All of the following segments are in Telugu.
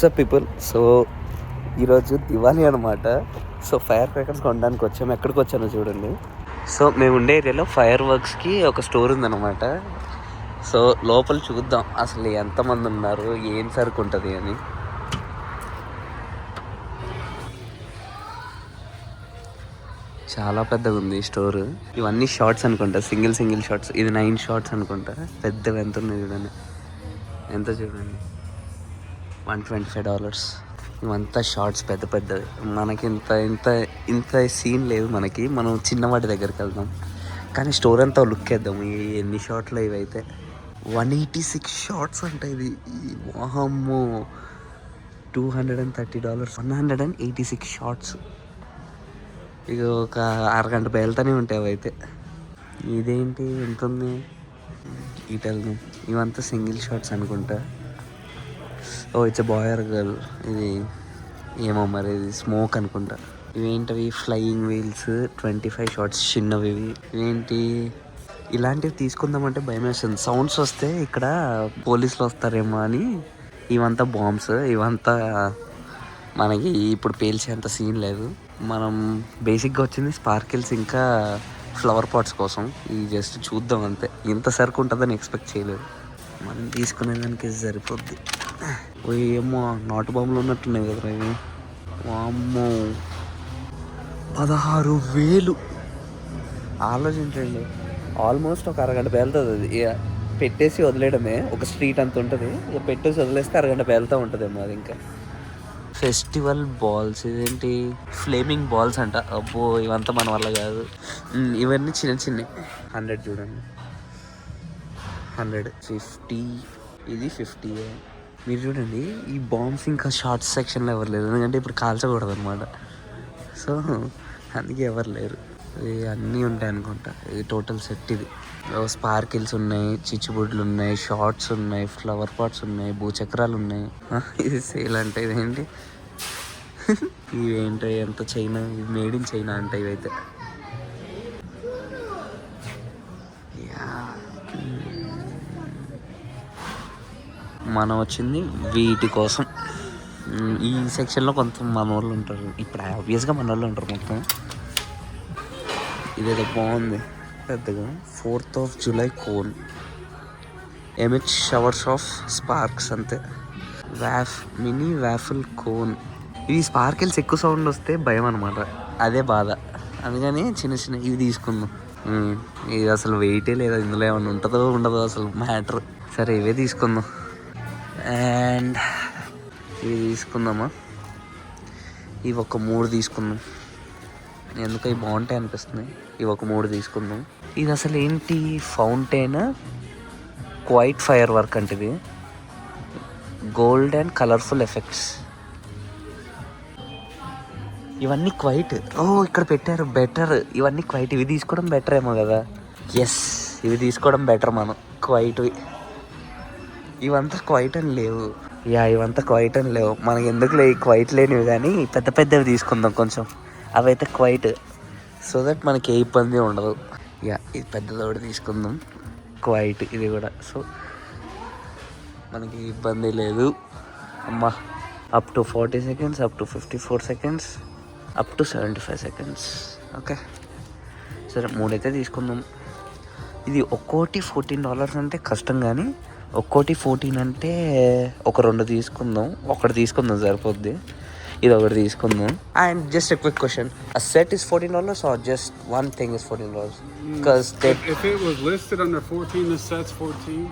WhatsApp people. సో ఈరోజు దివాళీ అనమాట. సో ఫైర్ క్రాకర్స్ కొనడానికి వచ్చాము. ఎక్కడికి వచ్చానో చూడండి. సో మేము ఉండే ఏరియాలో ఫైర్ వర్క్స్కి ఒక స్టోర్ ఉందన్నమాట. సో లోపల చూద్దాం అసలు ఎంతమంది ఉన్నారు, ఏం సరుకు ఉంటుంది అని. చాలా పెద్దగా ఉంది ఈ స్టోర్. ఇవన్నీ షార్ట్స్ అనుకుంటా, సింగిల్ షార్ట్స్. ఇది 9 షార్ట్స్ అనుకుంటా. పెద్దగా ఎంత ఉన్నాయి చూడండి, ఎంత చూడండి, $125. ఇవంతా షార్ట్స్ పెద్ద పెద్దవి. మనకి ఇంత ఇంత ఇంత సీన్ లేదు మనకి. మనం చిన్నవాటి దగ్గరికి వెళ్దాం, కానీ స్టోర్ అంతా లుక్ వేద్దాం. ఎన్ని షార్ట్లు ఇవైతే 186 షార్ట్స్ అంటే ఇది వాహమ్మో. $230, 186 షార్ట్స్. ఇక ఒక అరగంట పేలుతూనే ఉంటాయి అవైతే. ఇదేంటి ఎంత ఉంది ఇటెల్దాం. ఇవంతా సింగిల్ షార్ట్స్ అనుకుంటా. Oh it's boy or girl. ఇది ఏమో మరి, ఇది స్మోక్ అనుకుంటా. ఇవేంటివి ఫ్లయింగ్ వీల్స్, 25 షార్ట్స్ చిన్నవి. ఇవేంటి ఇలాంటివి తీసుకుందామంటే భయం వేస్తుంది. సౌండ్స్ వస్తే ఇక్కడ పోలీసులు వస్తారేమో అని. ఇవంతా బాంబ్స్. ఇవంతా మనకి ఇప్పుడు పేల్చేంత సీన్ లేదు. మనం బేసిక్గా వచ్చింది స్పార్కిల్స్ ఇంకా ఫ్లవర్ పాట్స్ కోసం. ఇది జస్ట్ చూద్దాం అంతే. ఇంత సరుకు ఉంటుందని ఎక్స్పెక్ట్ చేయలేదు. మనం తీసుకునేదానికి సరిపోద్ది. ఏమో నాటు బాంబులు ఉన్నట్టున్నాయి కదా ఇవి. వామ్మో 16,000. ఆలోచించండి, ఆల్మోస్ట్ ఒక అరగంట పేలుతుంది అది. ఇక పెట్టేసి వదిలేయడమే. ఒక స్ట్రీట్ అంత ఉంటుంది, ఇక పెట్టేసి వదిలేస్తే అరగంట పేలుతూ ఉంటుందేమో అది. ఇంకా ఫెస్టివల్ బాల్స్. ఇదేంటి ఫ్లేమింగ్ బాల్స్ అంట. అబ్బో ఇవంతా మన వల్ల కాదు. ఇవన్నీ చిన్న 100 చూడండి, 150. ఇది 50. మీరు చూడండి, ఈ బాంబ్స్ ఇంకా షార్ట్స్ సెక్షన్లో ఎవరు లేరు, ఎందుకంటే ఇప్పుడు కాల్చకూడదు అనమాట. సో అందుకే ఎవరు లేరు. ఇవి అన్నీ ఉంటాయి అనుకుంటా. ఇది టోటల్ సెట్. ఇది స్పార్కిల్స్ ఉన్నాయి, చిచ్చుబుడ్లు ఉన్నాయి, షార్ట్స్ ఉన్నాయి, ఫ్లవర్ పాట్స్ ఉన్నాయి, భూచక్రాలు ఉన్నాయి. ఇది సేల్ అంటే ఇదేంటి ఇవేంటో ఎంత చైనా, ఇది మేడ్ ఇన్ చైనా అంటే ఇవైతే. మనం వచ్చింది వీటి కోసం. ఈ సెక్షన్లో కొంత మన వాళ్ళు ఉంటారు. ఇప్పుడు ఆబ్వియస్గా మన వాళ్ళు ఉంటారు మొత్తం. ఇదేదో బాగుంది పెద్దగా. 4th of July cone, emit showers of sparks అంతే. Mini waffle cone. ఇవి స్పార్కిల్స్ ఎక్కువ సౌండ్ వస్తే భయం అనమాట, అదే బాధ. అందుకని చిన్న ఇవి తీసుకుందాం. ఇది అసలు వెయిటే లేదా, ఇందులో ఏమైనా ఉంటుందో ఉండదో అసలు మ్యాటర్. సరే ఇవే తీసుకుందాం. అండ్ ఇవి తీసుకుందామా, ఇవి ఒక 3 తీసుకుందాం. ఎందుకు ఇవి బాగుంటాయి అనిపిస్తున్నాయి. ఇవి ఒక 3 తీసుకుందాం. ఇది అసలు ఏంటి, ఫౌంటైన్ క్వైట్ ఫైర్ వర్క్ అంటే ఇది. Gold and colourful effects. ఇవన్నీ క్వైట్. ఇక్కడ పెట్టారు బెటర్. ఇవన్నీ క్వైట్. ఇవి తీసుకోవడం బెటర్ ఏమో కదా. ఎస్, ఇవి తీసుకోవడం బెటర్. మనం క్వైట్వి. ఇవంతా క్వైట్ అని లేవు. ఇవంతా క్వైట్ అని లేవు. మనకి ఎందుకులే ఈ క్వైట్ లేనివి, కానీ పెద్ద పెద్దవి తీసుకుందాం కొంచెం. అవైతే క్వైట్, సో దట్ మనకి ఏ ఇబ్బంది ఉండదు. ఇది పెద్దది ఒకటి తీసుకుందాం, క్వైట్. ఇది కూడా సో మనకి ఇబ్బంది లేదు. అమ్మా, up to 40 seconds, up to 54 seconds, up to 75 seconds. Okay సరే, 3 అయితే తీసుకుందాం. ఇది ఒక్కోటి $14 అంటే కష్టం, కానీ ఒక్కోటి 14 అంటే ఒక 2 తీసుకుందాం. ఒకటి తీసుకుందాం సరిపోద్ది. ఇది ఒకటి తీసుకుందాం. And just a quick question, a set is $14 or just one thing is $14? Because if it was listed under 14, the set's 14.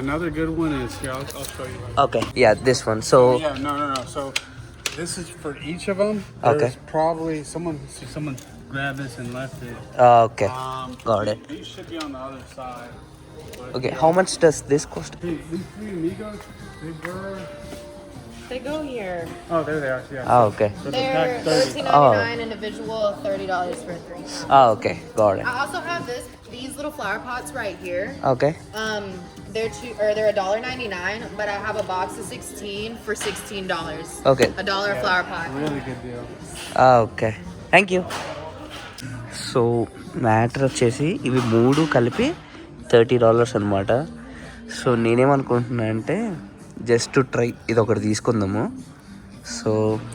Another good one is here. I'll show you. Okay, yeah, this one. So no. So this is for each of them. Okay. There's probably someone grabbed this and left it. Okay, got it. These should be on the other side. Okay, how much does this cost? These 3 amigos, They go here. oh, there they are. Yeah. Okay. So They're $13.99 individual, $30 for 3. Okay, got it. I also have these little flower pots right here. Okay. They're $1.99, but I have a box of 16 for $16. Okay. $1 a flower pot. Really good deal. Okay, thank you. So matter వచ్చేసి ఇవి 3 కలిపి $30 అనమాట. సో నేనేమనుకుంటున్నా అంటే జస్ట్ టు ట్రై ఇది ఒకటి తీసుకుందాము. సో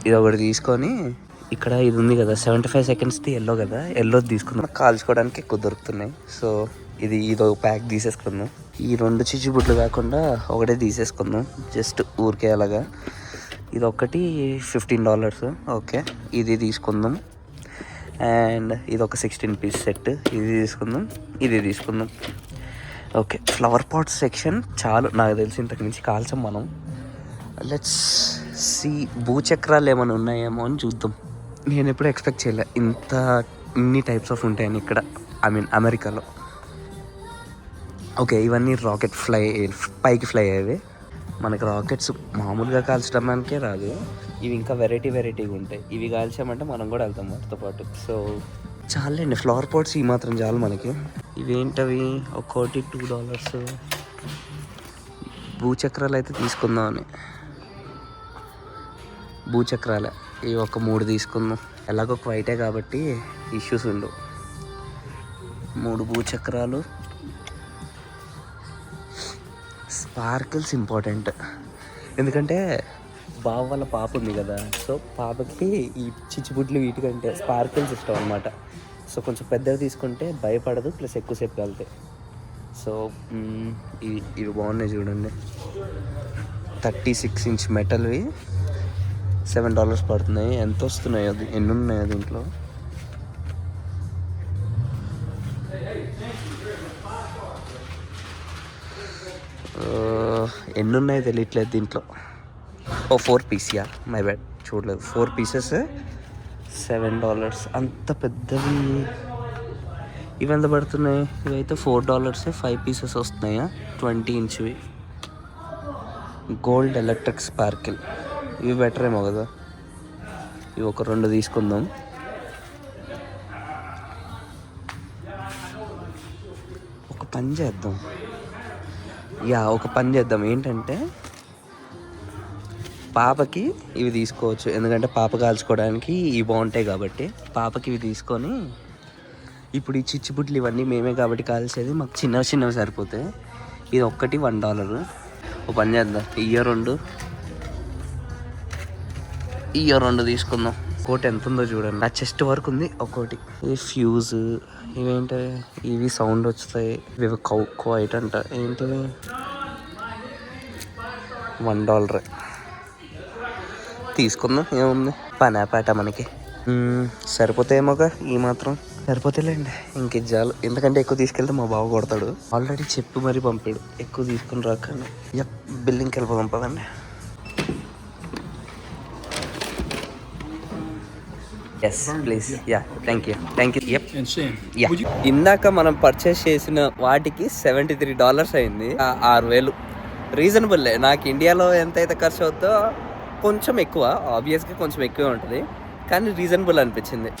ఇది ఒకటి తీసుకొని ఇక్కడ ఇది ఉంది కదా 75 సెకండ్స్ది ఎల్లో కదా, ఎల్లోది తీసుకుందాం. కాల్చుకోవడానికి ఎక్కువ దొరుకుతున్నాయి. సో ఇదో ప్యాక్ తీసేసుకుందాం. ఈ 2 చిచ్చుబుడ్లు కాకుండా ఒకటే తీసేసుకుందాం జస్ట్ ఊరికే అలాగా. ఇది ఒకటి $15. ఓకే, ఇది తీసుకుందాం. అండ్ ఇది ఒక 16 పీస్ సెట్, ఇది తీసుకుందాం. ఓకే, ఫ్లవర్ పాట్ సెక్షన్ చాలు నాకు తెలిసి, ఇంతకు మించి కాల్చాం మనం. లెట్స్ సి భూచక్రాలు ఏమైనా ఉన్నాయేమో అని చూద్దాం. నేను ఎప్పుడు ఎక్స్పెక్ట్ చేయలే ఇన్ని టైప్స్ ఆఫ్ ఉంటాయని ఇక్కడ, అమెరికాలో. ఓకే, ఇవన్నీ రాకెట్ పైకి ఫ్లై అయ్యేవి. మనకి రాకెట్స్ మామూలుగా కాల్చడానికే రాదు, ఇవి ఇంకా వెరైటీగా ఉంటాయి. ఇవి కాల్చామంటే మనం కూడా వెళ్తాం వాటితో పాటు. సో చాలండి, ఫ్లవర్ పాట్స్ ఈ మాత్రం చాలు మనకి. ఇవేంటవి, ఒక్కోటి $2. భూచక్రాలు అయితే తీసుకుందామని. భూచక్రాలే ఇవి ఒక 3 తీసుకుందాం. ఎలాగో వైటే కాబట్టి ఇష్యూస్ ఉండవు. 3 భూచక్రాలు. స్పార్కిల్స్ ఇంపార్టెంట్, ఎందుకంటే బావ వాళ్ళ పాప ఉంది కదా. సో పాపకి ఈ చిచ్చుబుడ్లు వీటికంటే స్పార్కిల్స్ ఇష్టం అనమాట. సో కొంచెం పెద్దవి తీసుకుంటే భయపడదు, ప్లస్ ఎక్కువసేపు వెళ్తాయి. సో ఇవి బాగున్నాయి చూడండి. 36 ఇంచ్ మెటల్వి $7 పడుతున్నాయి. ఎంత వస్తున్నాయి, అది ఎన్ని ఉన్నాయో దీంట్లో. ఎన్ని ఉన్నాయో తెలియట్లేదు దీంట్లో. 4 పీస్, యా మై బ్యాడ్, చూడలేదు. 4 పీసెస్ $7. అంత పెద్దవి ఇవి ఎంత పడుతున్నాయి? ఇవైతే $4, 5 పీసెస్ వస్తున్నాయా. 20 ఇంచ్వి గోల్డ్ ఎలక్ట్రిక్ స్పార్కిల్, ఇవి బెటర్ ఏమో కదా. ఇవి ఒక 2 తీసుకుందాం. ఒక పని చేద్దాం ఏంటంటే, పాపకి ఇవి తీసుకోవచ్చు, ఎందుకంటే పాప కాల్చుకోవడానికి ఇవి బాగుంటాయి కాబట్టి. పాపకి ఇవి తీసుకొని, ఇప్పుడు ఈ చిచ్చుబుడ్లు ఇవన్నీ మేమే కాబట్టి కాల్చేది, మాకు చిన్నవి సరిపోతాయి. ఇది ఒక్కటి $1. ఒక పని చేద్దాం, ఇయో 2 తీసుకుందాం. ఒకటి ఎంత ఉందో చూడండి, నా చెస్ట్ వరకు ఉంది ఒక్కోటి. ఇది ఫ్యూజ్, ఇవేంటి ఇవి సౌండ్ వస్తాయి, ఇవి క్వైట్ అంట. ఏంటివి $1 తీసుకుందాం. ఏముంది పనాపాట మనకి. సరిపోతాయేమోగా, ఈ మాత్రం సరిపోతేలేండి. ఇంక చాలు, ఎందుకంటే ఎక్కువ తీసుకెళ్తే మా బావ కొడతాడు. ఆల్రెడీ చెప్పి మరీ పంపాడు ఎక్కువ తీసుకుని రాకని. బిల్లింగ్కి వెళ్ళిపోదాం పదండి. Yes please, yeah thank you. Yup yeah. ఇందాక మనం పర్చేస్ చేసిన వాటికి $73 అయింది. 6,000 రీజనబుల్లే. నాకు ఇండియాలో ఎంతైతే ఖర్చు అవుతుందో కొంచెం ఎక్కువ, ఆబ్వియస్గా కొంచెం ఎక్కువే ఉంటుంది, కానీ రీజనబుల్ అనిపించింది.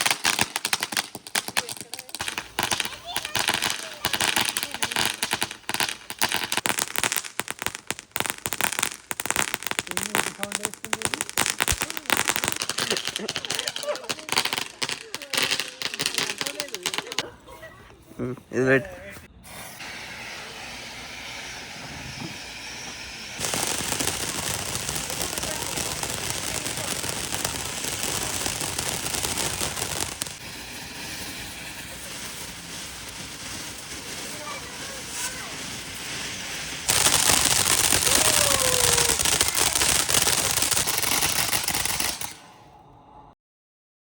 ఇది